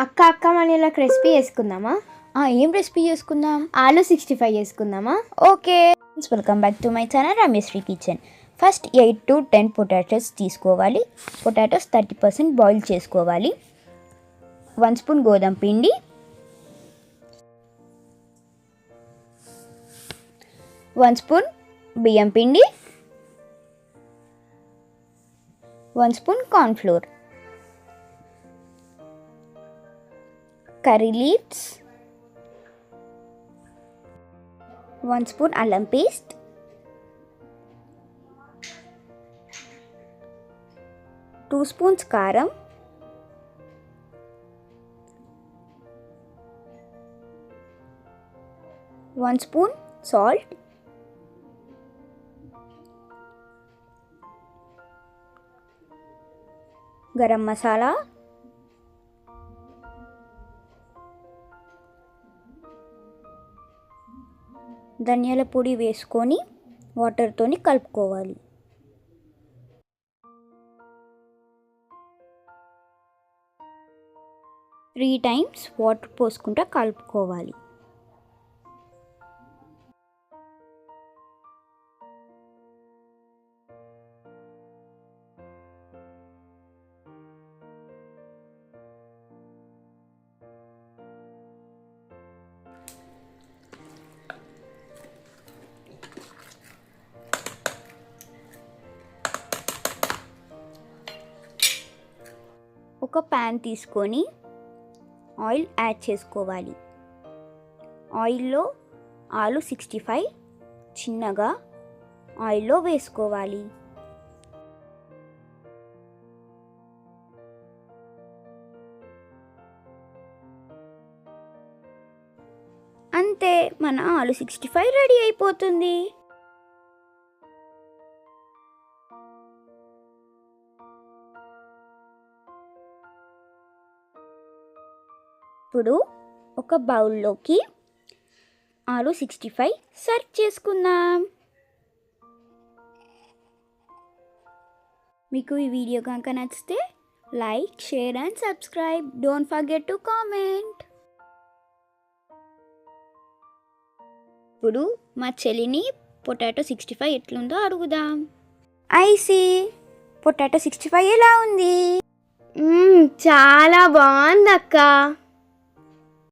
అక్క మన ఇలా రెసిపీ చేసుకుందామా? ఏం రెసిపీ చేసుకుందాం? ఆలు 65 చేసుకుందామా? Okay, welcome back to my channel Rameshri kitchen. First 8 to 10 potatoes తీసుకోవాలి. పొటాటోస్ 30% బాయిల్ చేసుకోవాలి. 1 స్పూన్ గోధుమ పిండి, 1 స్పూన్ బియ్యం పిండి, 1 spoon cornflour, curry leaves, 1 spoon అల్లం పేస్ట్, 2 స్పూన్స్ కారం, 1 స్పూన్ సాల్ట్, గరం మసాలా, ధనియాల పొడి వేసుకొని వాటర్తోని కలుపుకోవాలి. త్రీ టైమ్స్ వాటర్ పోసుకుంటూ కలుపుకోవాలి. ఒక ప్యాన్ తీసుకొని ఆయిల్ యాడ్ చేసుకోవాలి. ఆయిల్లో ఆలు 65 చిన్నగా ఆయిల్లో వేసుకోవాలి. అంతే, మన ఆలు 65 రెడీ అయిపోతుంది. ఇప్పుడు ఒక బౌల్లోకి ఆలు 65 సర్వ్ చేసుకుందాం. మీకు ఈ వీడియో కనుక నచ్చితే like, share and subscribe. Don't forget to comment. ఇప్పుడు మా చెల్లిని పొటాటో 65 ఎట్లుందో అడుగుదాం. ఐసి, పొటాటో 65 ఎలా ఉంది? చాలా బాగుంది అక్క.